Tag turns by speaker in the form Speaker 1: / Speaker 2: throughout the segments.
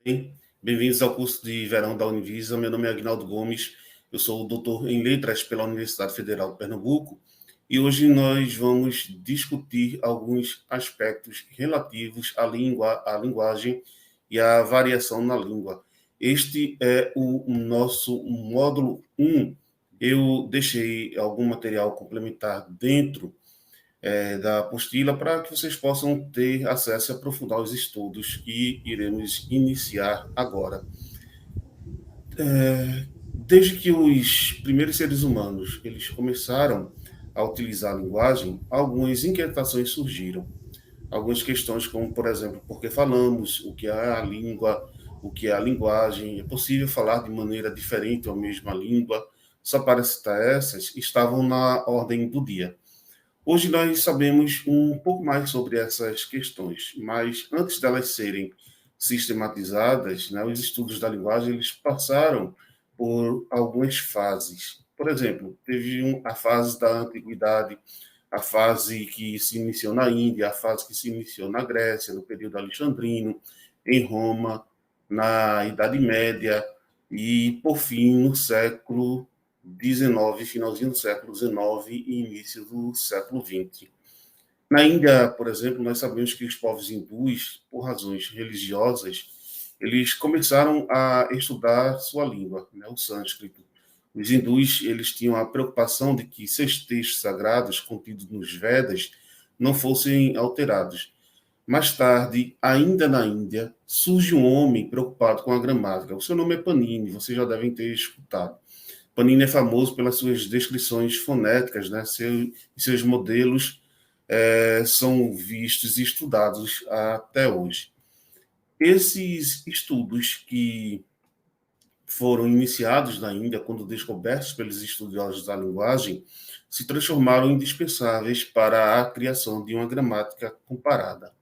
Speaker 1: Bem, bem-vindos ao curso de verão da Univisa. Meu nome é Aguinaldo Gomes, eu sou doutor em Letras pela Universidade Federal de Pernambuco e hoje nós vamos discutir alguns aspectos relativos à linguagem e à variação na língua. Este é o nosso módulo 1. Eu deixei algum material complementar dentro da apostila para que vocês possam ter acesso e aprofundar os estudos que iremos iniciar agora. Desde que os primeiros seres humanos eles começaram a utilizar a linguagem, algumas inquietações surgiram. Algumas questões como, por exemplo, por que falamos, o que é a língua, o que é a linguagem, é possível falar de maneira diferente ou a mesma língua? Só para citar essas, estavam na ordem do dia. Hoje nós sabemos um pouco mais sobre essas questões, mas antes delas serem sistematizadas, né, os estudos da linguagem eles passaram por algumas fases. Por exemplo, teve a fase da antiguidade, a fase que se iniciou na Índia, a fase que se iniciou na Grécia, no período alexandrino, em Roma, na Idade Média e, por fim, no século XIX, finalzinho do século XIX e início do século XX. Na Índia, por exemplo, nós sabemos que os povos hindus, por razões religiosas, eles começaram a estudar sua língua, né, o sânscrito. Os hindus eles tinham a preocupação de que seus textos sagrados contidos nos Vedas não fossem alterados. Mais tarde, ainda na Índia, surge um homem preocupado com a gramática. O seu nome é Panini, vocês já devem ter escutado. Panini é famoso pelas suas descrições fonéticas, né? Seus modelos são vistos e estudados até hoje. Esses estudos que foram iniciados na Índia, quando descobertos pelos estudiosos da linguagem, se transformaram em indispensáveis para a criação de uma gramática comparada.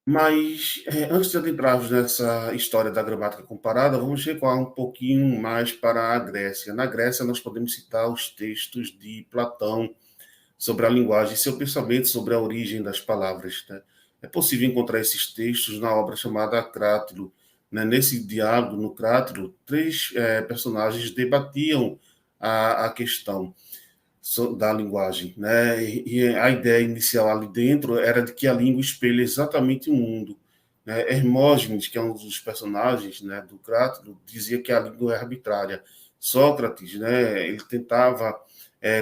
Speaker 1: Mas, antes de adentrarmos nessa história da gramática comparada, vamos recuar um pouquinho mais para a Grécia. Na Grécia, nós podemos citar os textos de Platão sobre a linguagem e seu pensamento sobre a origem das palavras. Né? É possível encontrar esses textos na obra chamada Crátilo. Né? Nesse diálogo, no Crátilo, três personagens debatiam a questão da linguagem, né? E a ideia inicial ali dentro era de que a língua espelha exatamente o mundo. Né? Hermógenes, que é um dos personagens, né, do Crátedo, dizia que a língua é arbitrária. Sócrates, né, ele tentava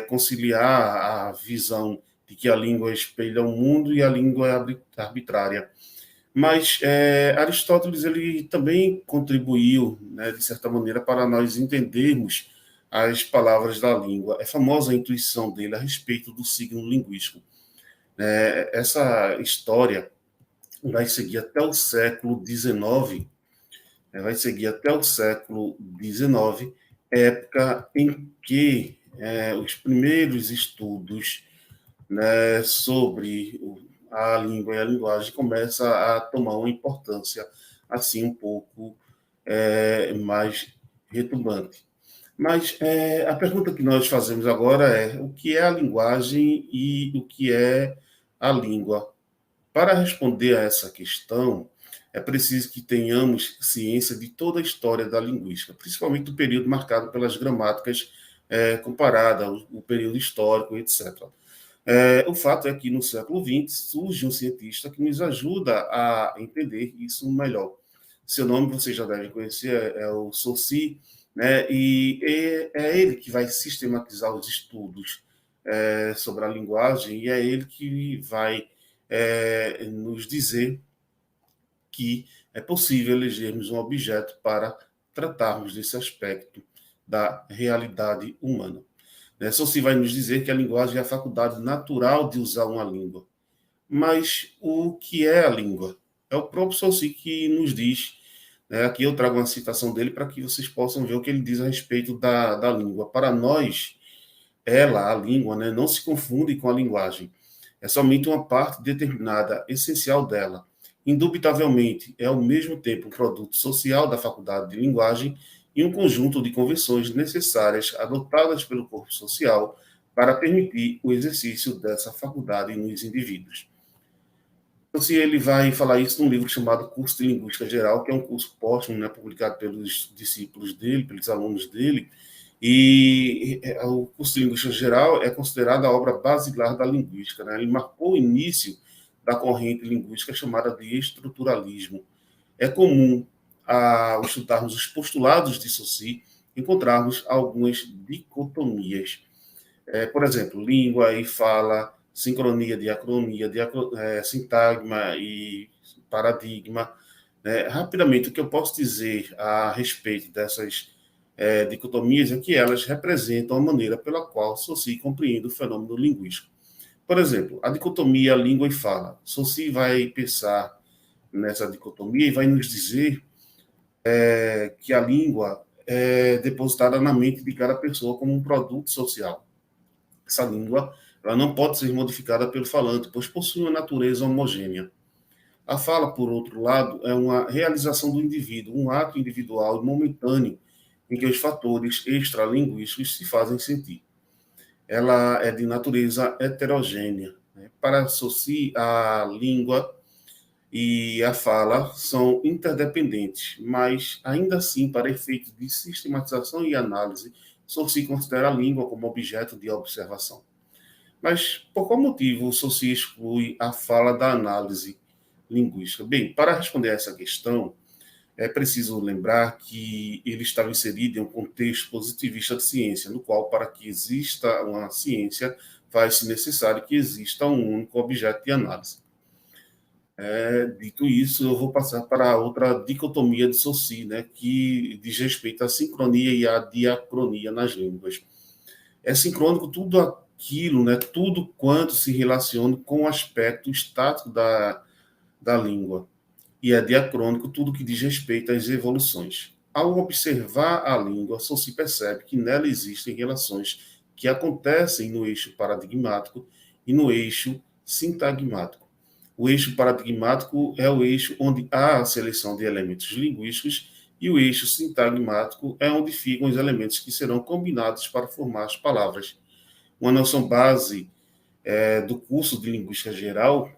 Speaker 1: conciliar a visão de que a língua espelha o mundo e a língua é arbitrária. Mas Aristóteles ele também contribuiu, né, de certa maneira, para nós entendermos as palavras da língua. É famosa a intuição dele a respeito do signo linguístico. Essa história vai seguir até o século XIX, vai seguir até o século XIX, época em que os primeiros estudos, né, sobre a língua e a linguagem começa a tomar uma importância assim um pouco mais retumbante. Mas a pergunta que nós fazemos agora é o que é a linguagem e o que é a língua? Para responder a essa questão, é preciso que tenhamos ciência de toda a história da linguística, principalmente o período marcado pelas gramáticas comparadas, o período histórico, etc. O fato é que no século XX surge um cientista que nos ajuda a entender isso melhor. Seu nome vocês já devem conhecer, é o Saussure, né? E é ele que vai sistematizar os estudos sobre a linguagem e é ele que vai nos dizer que é possível elegermos um objeto para tratarmos desse aspecto da realidade humana. Saussure vai nos dizer que a linguagem é a faculdade natural de usar uma língua. Mas o que é a língua? É o próprio Saussure que nos diz. Aqui eu trago uma citação dele para que vocês possam ver o que ele diz a respeito da língua. Para nós, ela, a língua, né, não se confunde com a linguagem. É somente uma parte determinada, essencial dela. Indubitavelmente, é ao mesmo tempo um produto social da faculdade de linguagem e um conjunto de convenções necessárias adotadas pelo corpo social para permitir o exercício dessa faculdade nos indivíduos. Então, se ele vai falar isso num livro chamado Curso de Linguística Geral, que é um curso póstumo, né, publicado pelos discípulos dele, pelos alunos dele, e o curso de Linguística Geral é considerado a obra basilar da linguística, né? Ele marcou o início da corrente linguística chamada de estruturalismo. É comum, ao estudarmos os postulados de Saussure, encontrarmos algumas dicotomias. Por exemplo, língua e fala, sincronia, diacronia, sintagma e paradigma. Rapidamente, o que eu posso dizer a respeito dessas dicotomias é que elas representam a maneira pela qual Saussure compreende o fenômeno linguístico. Por exemplo, a dicotomia língua e fala. Saussure vai pensar nessa dicotomia e vai nos dizer que a língua é depositada na mente de cada pessoa como um produto social. Essa língua ela não pode ser modificada pelo falante, pois possui uma natureza homogênea. A fala, por outro lado, é uma realização do indivíduo, um ato individual e momentâneo em que os fatores extralinguísticos se fazem sentir. Ela é de natureza heterogênea. Para Saussure, a língua e a fala são interdependentes, mas ainda assim, para efeitos de sistematização e análise, Saussure considera a língua como objeto de observação. Mas por qual motivo o Saussure exclui a fala da análise linguística? Bem, para responder a essa questão, é preciso lembrar que ele estava inserido em um contexto positivista de ciência, no qual, para que exista uma ciência, faz-se necessário que exista um único objeto de análise. Dito isso, eu vou passar para outra dicotomia de Saussure, né, que diz respeito à sincronia e à diacronia nas línguas. É sincrônico tudo aquilo, né, tudo quanto se relaciona com o aspecto estático da língua. E é diacrônico tudo que diz respeito às evoluções. Ao observar a língua, só se percebe que nela existem relações que acontecem no eixo paradigmático e no eixo sintagmático. O eixo paradigmático é o eixo onde há a seleção de elementos linguísticos e o eixo sintagmático é onde ficam os elementos que serão combinados para formar as palavras. Uma noção base do curso de Linguística Geral,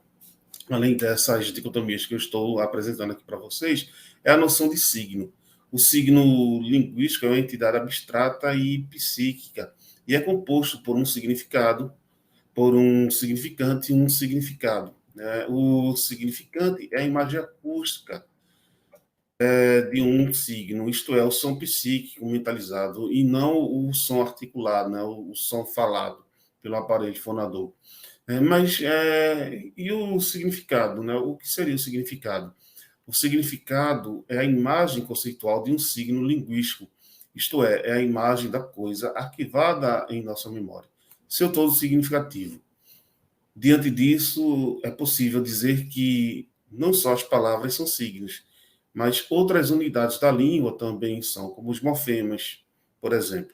Speaker 1: além dessas dicotomias que eu estou apresentando aqui para vocês, é a noção de signo. O signo linguístico é uma entidade abstrata e psíquica, e é composto por um significado, por um significante e um significado. O significante é a imagem acústica de um signo, isto é, o som psíquico mentalizado, e não o som articulado, né, o som falado pelo aparelho fonador. E o significado, né? O que seria o significado? O significado é a imagem conceitual de um signo linguístico, isto é a imagem da coisa arquivada em nossa memória, seu todo significativo. Diante disso, é possível dizer que não só as palavras são signos, mas outras unidades da língua também são, como os morfemas, por exemplo.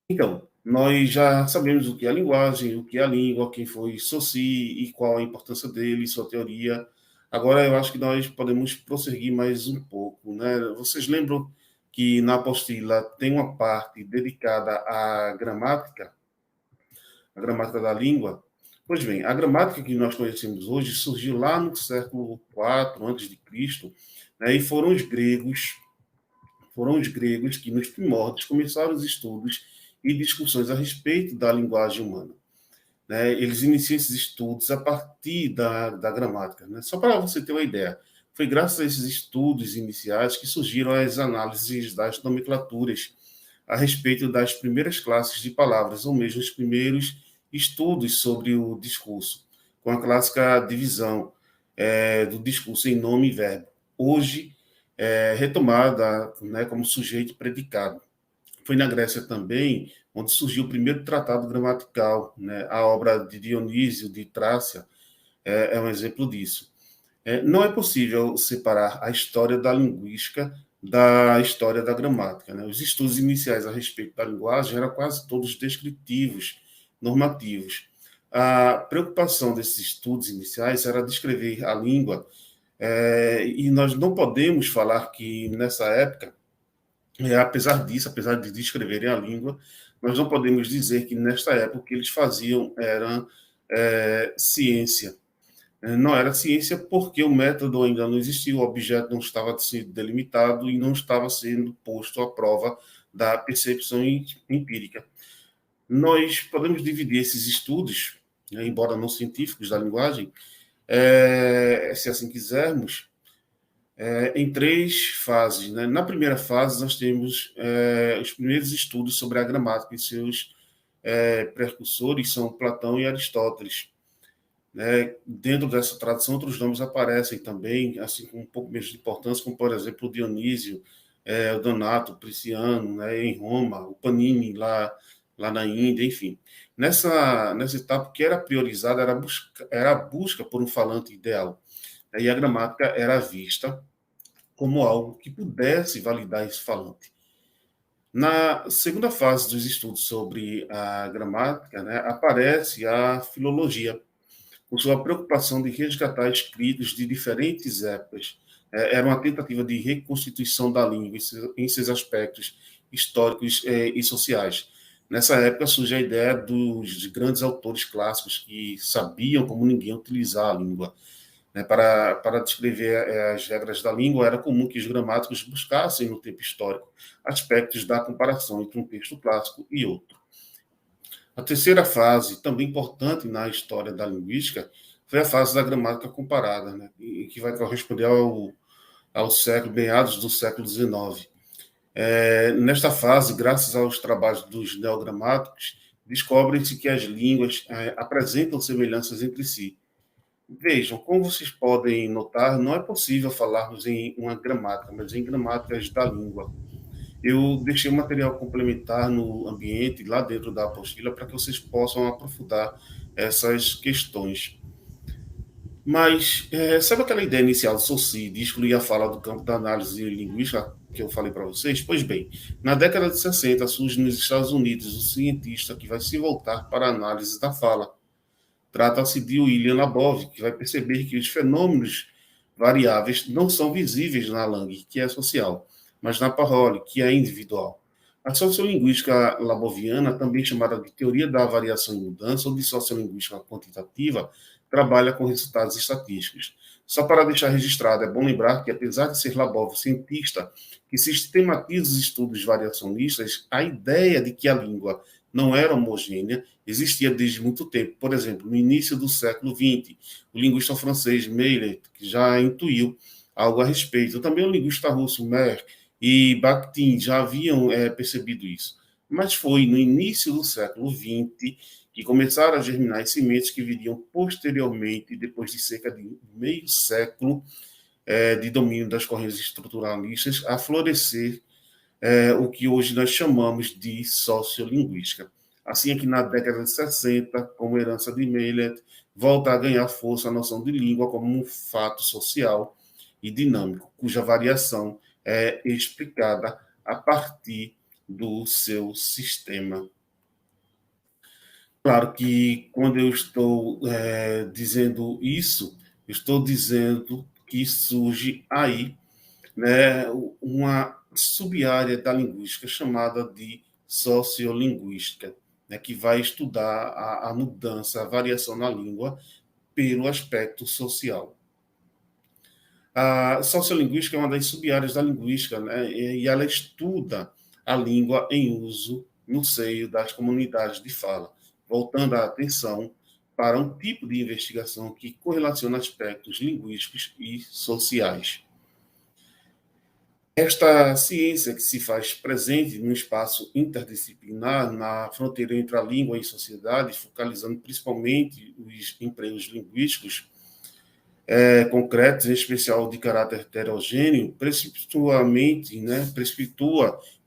Speaker 1: Então, nós já sabemos o que é a linguagem, o que é a língua, quem foi Saussure e qual a importância dele, sua teoria. Agora, eu acho que nós podemos prosseguir mais um pouco, né? Vocês lembram que na apostila tem uma parte dedicada à gramática da língua? Pois bem, a gramática que nós conhecemos hoje surgiu lá no século IV antes de Cristo, né? E foram os gregos que, nos primórdios, começaram os estudos e discussões a respeito da linguagem humana. Né? Eles iniciam esses estudos a partir da gramática. Né? Só para você ter uma ideia, foi graças a esses estudos iniciais que surgiram as análises das nomenclaturas a respeito das primeiras classes de palavras, ou mesmo os primeiros estudos sobre o discurso, com a clássica divisão do discurso em nome e verbo. Hoje, retomada, né, como sujeito e predicado. Foi na Grécia também onde surgiu o primeiro tratado gramatical, né? A obra de Dionísio de Trácia é um exemplo disso. Não é possível separar a história da linguística da história da gramática. Né? Os estudos iniciais a respeito da linguagem eram quase todos descritivos, normativos. A preocupação desses estudos iniciais era descrever a língua, e nós não podemos falar que nessa época, apesar disso, apesar de descreverem a língua, nós não podemos dizer que nesta época o que eles faziam era ciência. Não era ciência porque o método ainda não existia, o objeto não estava sendo delimitado e não estava sendo posto à prova da percepção empírica. Nós podemos dividir esses estudos, né, embora não científicos, da linguagem, se assim quisermos, em três fases. Né? Na primeira fase, nós temos os primeiros estudos sobre a gramática e seus precursores são Platão e Aristóteles. Né? Dentro dessa tradição, outros nomes aparecem também, assim com um pouco menos de importância, como, por exemplo, o Dionísio, o Donato, o Prisciano, né, em Roma, o Panini, lá na Índia, enfim. Nessa etapa, o que era priorizado era a busca por um falante ideal. E a gramática era vista como algo que pudesse validar esse falante. Na segunda fase dos estudos sobre a gramática, né, aparece a filologia, com sua preocupação de resgatar escritos de diferentes épocas. Era uma tentativa de reconstituição da língua em seus aspectos históricos e sociais. Nessa época surge a ideia dos grandes autores clássicos que sabiam como ninguém utilizar a língua. Né? Para descrever as regras da língua, era comum que os gramáticos buscassem no tempo histórico aspectos da comparação entre um texto clássico e outro. A terceira fase, também importante na história da linguística, foi a fase da gramática comparada, né, que vai corresponder ao século, meados do século XIX. Nesta fase, graças aos trabalhos dos neogramáticos, descobre-se que as línguas apresentam semelhanças entre si. Vejam, como vocês podem notar, não é possível falarmos em uma gramática, mas em gramáticas da língua. Eu deixei um material complementar no ambiente, lá dentro da apostila, para que vocês possam aprofundar essas questões. Mas, sabe aquela ideia inicial do Saussure de excluir a fala do campo da análise linguística que eu falei para vocês? Pois bem, na década de 60 surge nos Estados Unidos um cientista que vai se voltar para a análise da fala. Trata-se de William Labov, que vai perceber que os fenômenos variáveis não são visíveis na Lang, que é social, mas na Parole, que é individual. A sociolinguística laboviana, também chamada de teoria da variação e mudança ou de sociolinguística quantitativa, trabalha com resultados estatísticos. Só para deixar registrado, é bom lembrar que, apesar de ser Labov cientista que sistematiza os estudos variacionistas, a ideia de que a língua não era homogênea existia desde muito tempo. Por exemplo, no início do século XX, o linguista francês Meillet que já intuiu algo a respeito. Também o linguista russo Mer e Bakhtin já haviam percebido isso. Mas foi no início do século XX que começaram a germinar as sementes que viriam posteriormente, depois de cerca de meio século de domínio das correntes estruturalistas, a florescer o que hoje nós chamamos de sociolinguística. Assim é que na década de 60, como herança de Meillet, volta a ganhar força a noção de língua como um fato social e dinâmico, cuja variação é explicada a partir do seu sistema. Claro que quando eu estou dizendo isso, eu estou dizendo que surge aí, né, uma sub-área da linguística chamada de sociolinguística, né, que vai estudar a mudança, a variação na língua pelo aspecto social. A sociolinguística é uma das sub-áreas da linguística, né, e ela estuda a língua em uso no seio das comunidades de fala, voltando a atenção para um tipo de investigação que correlaciona aspectos linguísticos e sociais. Esta ciência que se faz presente no espaço interdisciplinar, na fronteira entre a língua e a sociedade, focalizando principalmente os empregos linguísticos concretos, em especial de caráter heterogêneo, precipitua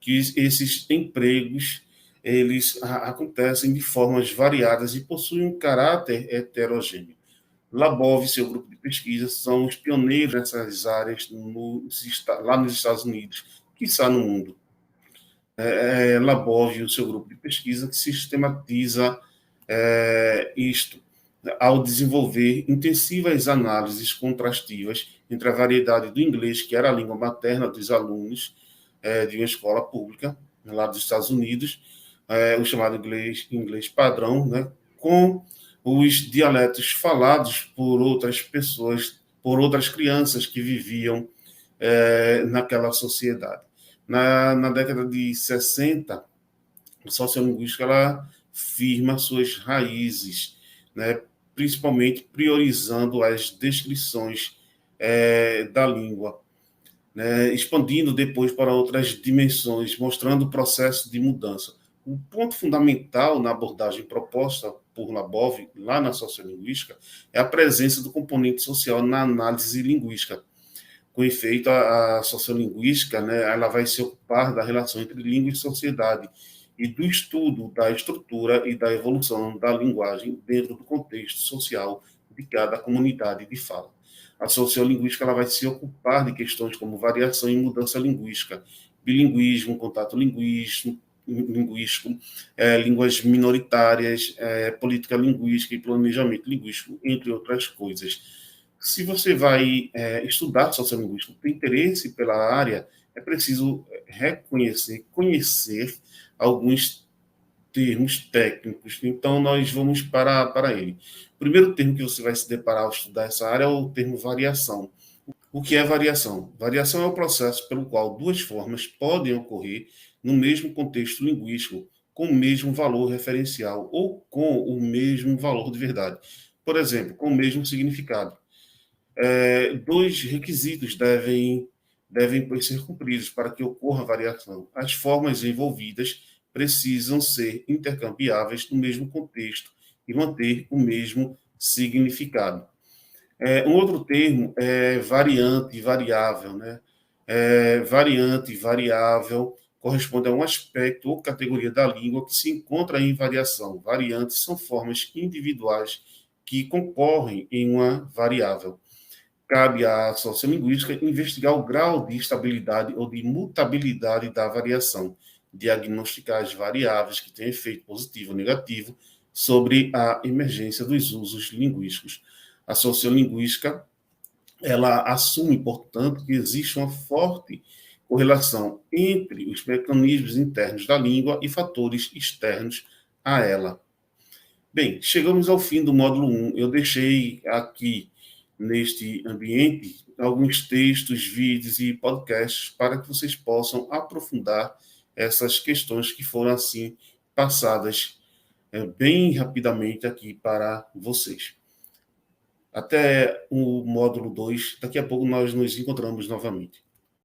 Speaker 1: que esses empregos eles acontecem de formas variadas e possuem um caráter heterogêneo. Labov e seu grupo de pesquisa são os pioneiros nessas áreas lá nos Estados Unidos, quiçá no mundo. Labov e o seu grupo de pesquisa que sistematiza isto ao desenvolver intensivas análises contrastivas entre a variedade do inglês, que era a língua materna dos alunos de uma escola pública lá dos Estados Unidos, o chamado inglês padrão, né, com os dialetos falados por outras pessoas, por outras crianças que viviam naquela sociedade. Na década de 60, a sociolinguística ela firma suas raízes, né, principalmente priorizando as descrições da língua, né, expandindo depois para outras dimensões, mostrando o processo de mudança. O ponto fundamental na abordagem proposta por Labov, lá na sociolinguística, é a presença do componente social na análise linguística. Com efeito, a sociolinguística, né, ela vai se ocupar da relação entre língua e sociedade e do estudo da estrutura e da evolução da linguagem dentro do contexto social de cada comunidade de fala. A sociolinguística ela vai se ocupar de questões como variação e mudança linguística, bilinguismo, contato linguístico, línguas minoritárias, política linguística e planejamento linguístico, entre outras coisas. Se você vai estudar sociolinguística, tem interesse pela área, é preciso reconhecer, conhecer alguns termos técnicos. Então, nós vamos para ele. O primeiro termo que você vai se deparar ao estudar essa área é o termo variação. O que é variação? Variação é o processo pelo qual duas formas podem ocorrer no mesmo contexto linguístico, com o mesmo valor referencial ou com o mesmo valor de verdade. Por exemplo, com o mesmo significado. Dois requisitos devem ser cumpridos para que ocorra variação. As formas envolvidas precisam ser intercambiáveis no mesmo contexto e manter o mesmo significado. Um outro termo é variante e variável, né? Variante e variável corresponde a um aspecto ou categoria da língua que se encontra em variação. Variantes são formas individuais que concorrem em uma variável. Cabe à sociolinguística investigar o grau de estabilidade ou de mutabilidade da variação, diagnosticar as variáveis que têm efeito positivo ou negativo sobre a emergência dos usos linguísticos. A sociolinguística ela assume, portanto, que existe uma forte correlação entre os mecanismos internos da língua e fatores externos a ela. Bem, chegamos ao fim do módulo 1. Eu deixei aqui, neste ambiente, alguns textos, vídeos e podcasts para que vocês possam aprofundar essas questões que foram, assim, passadas bem rapidamente aqui para vocês. Até o módulo 2. Daqui a pouco nós nos encontramos novamente.